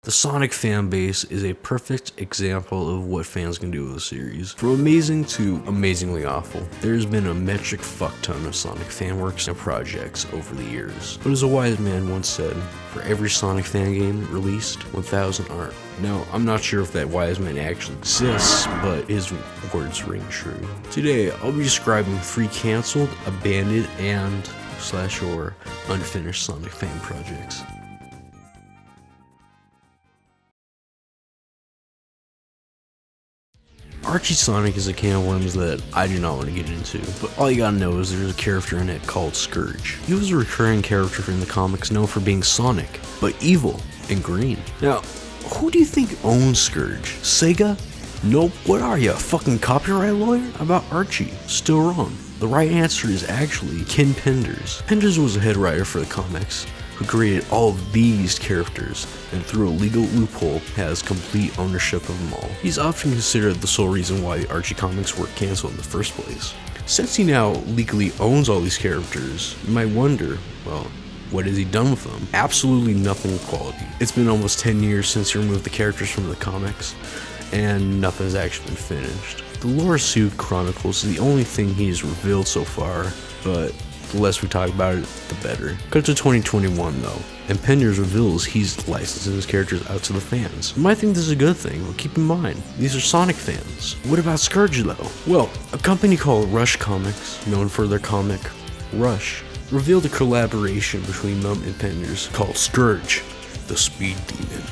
The Sonic fanbase is a perfect example of what fans can do with a series. From amazing to amazingly awful, there's been a metric fuck ton of Sonic fanworks and projects over the years. But as a wise man once said, for every Sonic fan game released, 1,000 aren't. Now, I'm not sure if that wise man actually exists, but his words ring true. Today, I'll be describing 3 canceled, abandoned, and/or unfinished Sonic fan projects. Archie Sonic is a can of worms that I do not want to get into, but all you gotta know is there's a character in it called Scourge. He was a recurring character in the comics known for being Sonic, but evil and green. Now, who do you think owns Scourge? Sega? Nope. What are you, a fucking copyright lawyer? About Archie? Still wrong. The right answer is actually Ken Penders. Penders was a head writer for the comics, who created all of these characters and through a legal loophole has complete ownership of them all. He's often considered the sole reason why the Archie comics were canceled in the first place. Since he now legally owns all these characters, you might wonder, well, what has he done with them? Absolutely nothing of quality. It's been almost 10 years since he removed the characters from the comics, and nothing's actually been finished. The lore suit chronicles is the only thing he's revealed so far, but the less we talk about it, the better. Cut to 2021 though, and Penders reveals he's licensing his characters out to the fans. You might think this is a good thing, but keep in mind, these are Sonic fans. What about Scourge though? Well, a company called Rush Comics, known for their comic Rush, revealed a collaboration between them and Penders called Scourge, the Speed Demon.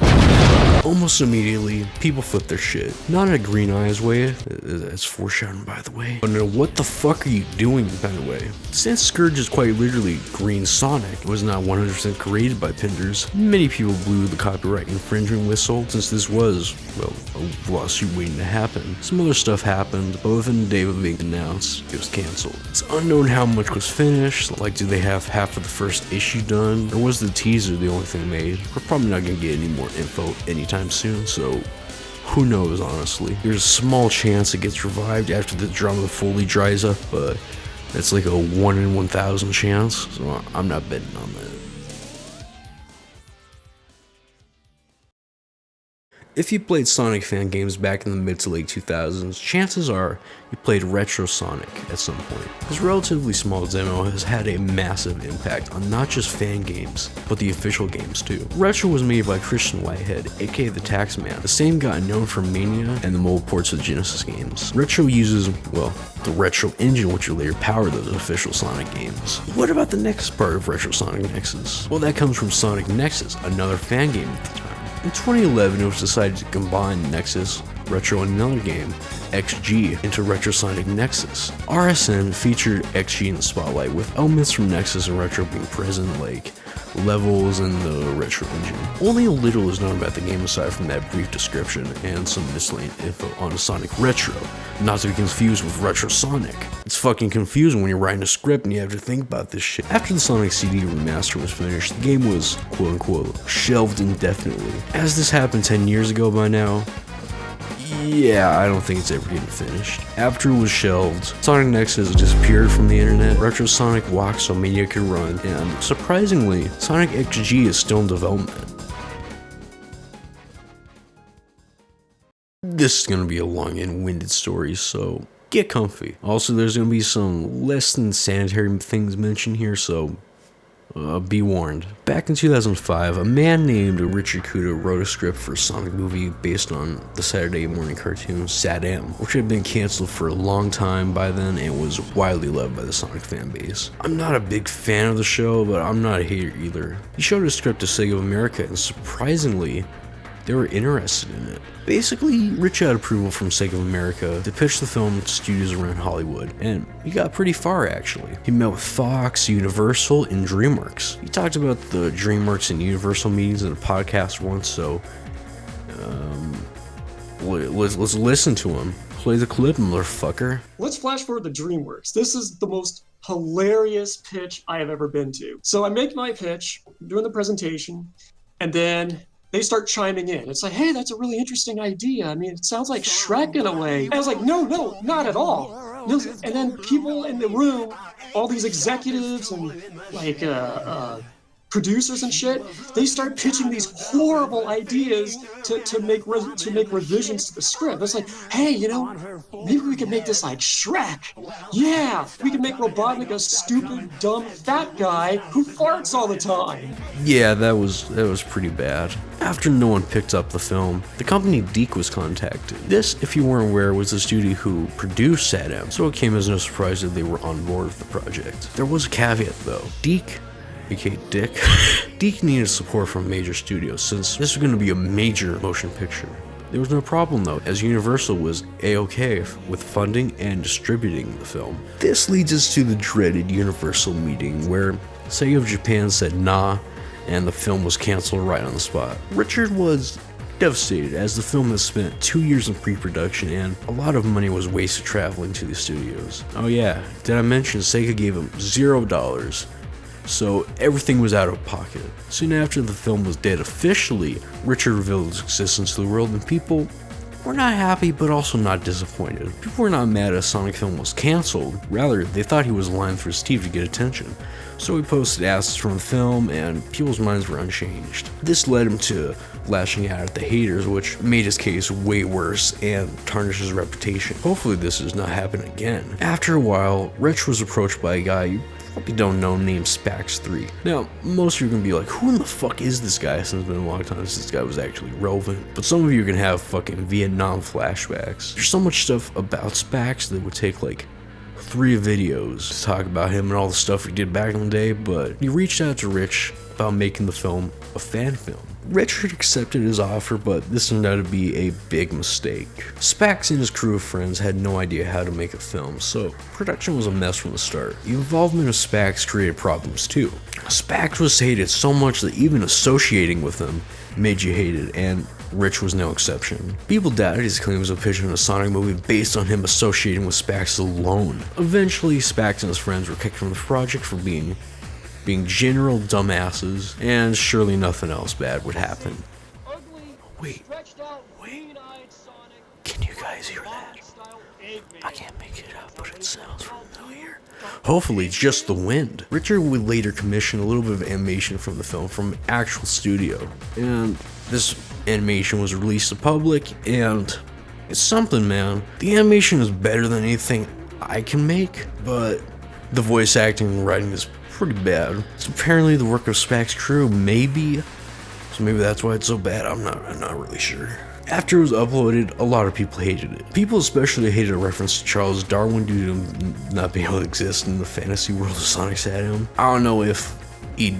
Almost immediately, people flip their shit. Not in a green eyes way, that's foreshadowing by the way, but in a what the fuck are you doing kind of way. Since Scourge is quite literally Green Sonic, it was not 100% created by Penders, many people blew the copyright infringement whistle since this was, well, a lawsuit waiting to happen. Some other stuff happened, but within the day of it being announced, it was cancelled. It's unknown how much was finished, like did they have half of the first issue done, or was the teaser the only thing made? We're probably not gonna get any more info anytime soon, so who knows honestly. There's a small chance it gets revived after the drama fully dries up, but it's like a 1 in 1,000 chance, so I'm not betting on that. If you played Sonic fan games back in the mid to late 2000s, chances are you played Retro Sonic at some point. This relatively small demo has had a massive impact on not just fan games, but the official games too. Retro was made by Christian Whitehead, aka the Taxman, the same guy known for Mania and the mobile ports of the Genesis games. Retro uses, well, the Retro engine which will later power those official Sonic games. What about the next part of Retro Sonic Nexus? Well, that comes from Sonic Nexus, another fan game at the time. In 2011, it was decided to combine Nexus, Retro, and another game, XG, into Retro Sonic Nexus. RSN featured XG in the spotlight, with elements from Nexus and Retro being present, like levels and the Retro engine. Only a little is known about the game aside from that brief description and some miscellaneous info on Sonic Retro, not to be confused with Retro Sonic. It's fucking confusing when you're writing a script and you have to think about this shit. After the Sonic CD remaster was finished, the game was, quote-unquote, shelved indefinitely. As this happened 10 years ago by now, yeah, I don't think it's ever getting finished. After it was shelved, Sonic Nexus disappeared from the internet, Retro Sonic walked so Mania could run, and surprisingly, Sonic XG is still in development. This is gonna be a long and winded story, so get comfy. Also, there's gonna be some less than sanitary things mentioned here, so be warned. Back in 2005, a man named Richard Kuda wrote a script for a Sonic movie based on the Saturday morning cartoon Sad-Am, which had been canceled for a long time by then and was widely loved by the Sonic fanbase. I'm not a big fan of the show, but I'm not a hater either. He showed his script to Sega of America, and surprisingly, they were interested in it. Basically, Rich had approval from Sega of America to pitch the film to studios around Hollywood, and he got pretty far actually. He met with Fox, Universal, and DreamWorks. He talked about the DreamWorks and Universal meetings in a podcast once, so let's listen to him. Play the clip, motherfucker. Let's flash forward to DreamWorks. This is the most hilarious pitch I have ever been to. So I make my pitch, doing the presentation, and then they start chiming in. It's like, hey, that's a really interesting idea. I mean, it sounds like Shrek in a way. And I was like, no, not at all. No. And then people in the room, all these executives and like producers and shit, they start pitching these horrible ideas to make revisions to the script. It's like, hey, you know, maybe we could make this like Shrek. Yeah, we could make Robotnik a stupid, dumb, fat guy who farts all the time. Yeah, that was pretty bad. After no one picked up the film, the company Deke was contacted. This, if you weren't aware, was the studio who produced Saddam, so it came as no surprise that they were on board with the project. There was a caveat though. Deke, aka Dick, Deke needed support from major studios since this was going to be a major motion picture. There was no problem though, as Universal was A-OK with funding and distributing the film. This leads us to the dreaded Universal meeting where Sega of Japan said nah, and the film was cancelled right on the spot. Richard was devastated as the film had spent 2 years in pre-production and a lot of money was wasted traveling to the studios. Oh yeah, did I mention Sega gave him $0, so everything was out of pocket. Soon after the film was dead officially, Richard revealed his existence to the world and people were not happy but also not disappointed. People were not mad a Sonic film was cancelled, rather they thought he was lying through his teeth to get attention. So he posted assets from the film and people's minds were unchanged. This led him to lashing out at the haters, which made his case way worse and tarnished his reputation. Hopefully this does not happen again. After a while, Rich was approached by a guy you probably don't know named Spax3. Now, most of you are gonna be like, who in the fuck is this guy, since it's been a long time since this guy was actually relevant? But some of you are gonna have fucking Vietnam flashbacks. There's so much stuff about Spax that would take like 3 videos to talk about him and all the stuff he did back in the day, but he reached out to Rich about making the film a fan film. Richard accepted his offer, but this turned out to be a big mistake. Spax and his crew of friends had no idea how to make a film, so production was a mess from the start. The involvement of Spax created problems too. Spax was hated so much that even associating with him made you hate it, and Rich was no exception. People doubted his claims of pitching a Sonic movie based on him associating with Spax alone. Eventually, Spax and his friends were kicked from the project for being general dumbasses, and surely nothing else bad would happen. Wait, can you guys hear that? I can't make it up, but it sounds familiar. Hopefully it's just the wind. Richard would later commission a little bit of animation from the film from actual studio, and this animation was released to public, and it's something, man. The animation is better than anything I can make, but the voice acting and writing is pretty bad. It's apparently the work of Spax crew, maybe. So maybe that's why it's so bad. I'm not really sure. After it was uploaded, a lot of people hated it. People especially hated a reference to Charles Darwin due to him not being able to exist in the fantasy world of Sonic Saddam. I don't know if he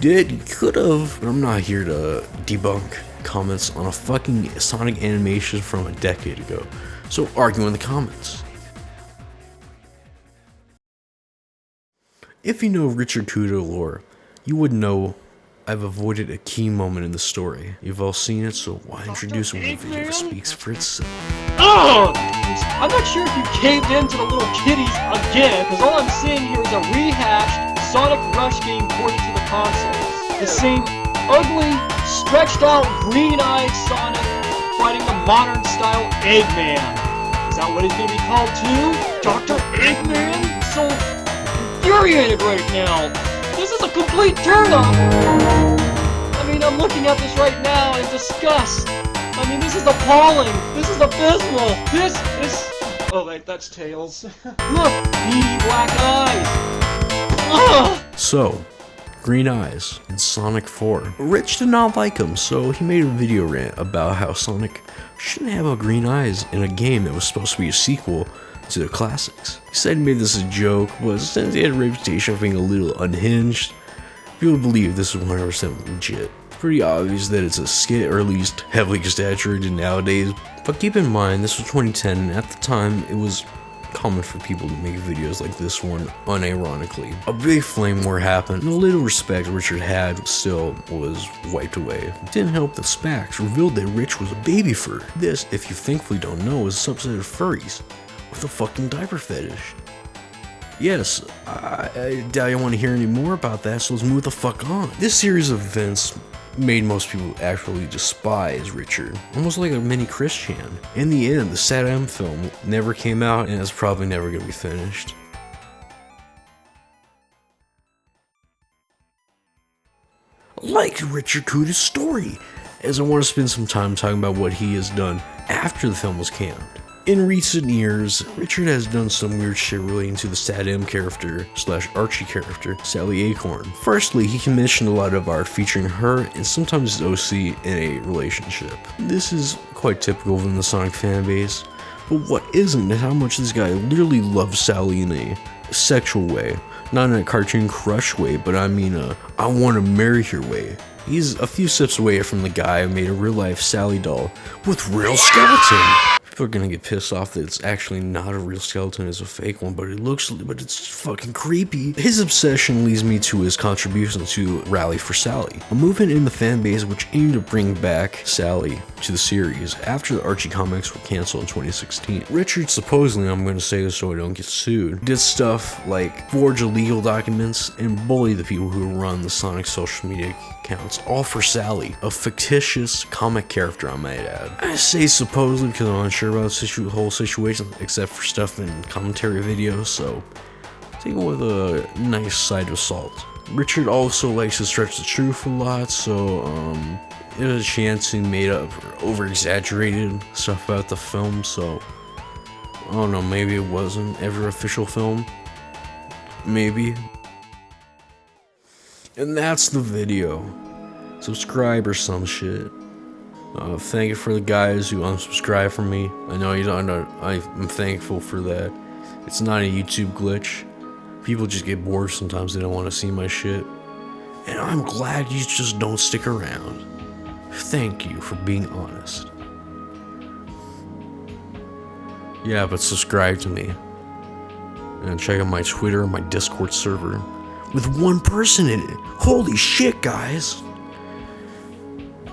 did, he could have, but I'm not here to debunk comments on a fucking Sonic animation from a decade ago. So argue in the comments. If you know Richard Kudo lore, you would know I've avoided a key moment in the story. You've all seen it, so why introduce it when the video speaks for itself? Ugh! I'm not sure if you caved in to the little kitties again, because all I'm seeing here is a rehashed Sonic Rush game ported to the console. The same ugly, stretched out, green-eyed Sonic fighting the modern-style Eggman. Is that what he's gonna be called too? Dr. Eggman? So infuriated right now. This is a complete turn-up. I mean, I'm looking at this right now in disgust. I mean, this is appalling. This is abysmal. This is... Oh, wait, that's Tails. Look, beady black eyes. Ugh! So, green eyes in Sonic 4. Rich did not like him, so he made a video rant about how Sonic shouldn't have green eyes in a game that was supposed to be a sequel to the classics. He said he made this a joke, but since he had a reputation for being a little unhinged, people believe this is 100% legit. It's pretty obvious that it's a skit, or at least heavily exaggerated nowadays, but keep in mind this was 2010 and at the time it was common for people to make videos like this one unironically. A big flame war happened, and the little respect Richard had still was wiped away. It didn't help that Spax revealed that Rich was a baby fur. This, if you thankfully don't know, is a subset of furries with a fucking diaper fetish. Yes, I doubt you want to hear any more about that, so let's move the fuck on. This series of events made most people actually despise Richard, almost like a mini Christian. In the end, the Saddam film never came out, and it's probably never gonna be finished. like Richard Kuda's story, as I want to spend some time talking about what he has done after the film was canned. In recent years, Richard has done some weird shit relating to the Sad M character / Archie character, Sally Acorn. Firstly, he commissioned a lot of art featuring her and sometimes his OC in a relationship. This is quite typical within the Sonic fanbase, but what isn't is how much this guy literally loves Sally in a sexual way. Not in a cartoon crush way, but I mean I want to marry her way. He's a few steps away from the guy who made a real-life Sally doll with real skeleton. People are gonna get pissed off that it's actually not a real skeleton, it's a fake one, but it's fucking creepy. His obsession leads me to his contribution to Rally for Sally, a movement in the fanbase which aimed to bring back Sally to the series after the Archie comics were canceled in 2016. Richard supposedly, I'm gonna say this so I don't get sued, did stuff like forge illegal documents and bully the people who run the Sonic social media accounts, all for Sally, a fictitious comic character I might add. I say supposedly because I'm unsure about the whole situation, except for stuff in commentary videos, so take it with a nice side of salt. Richard also likes to stretch the truth a lot, so there's a chance he made up or over-exaggerated stuff about the film, so I don't know, maybe it wasn't ever official film. Maybe. And that's the video. Subscribe or some shit. Thank you for the guys who unsubscribe from me. I know you don't know. I'm thankful for that. It's not a YouTube glitch. People just get bored sometimes. They don't want to see my shit. And I'm glad you just don't stick around. Thank you for being honest. Yeah, but subscribe to me. And check out my Twitter and my Discord server. With one person in it. Holy shit, guys.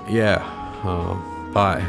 Yeah, bye.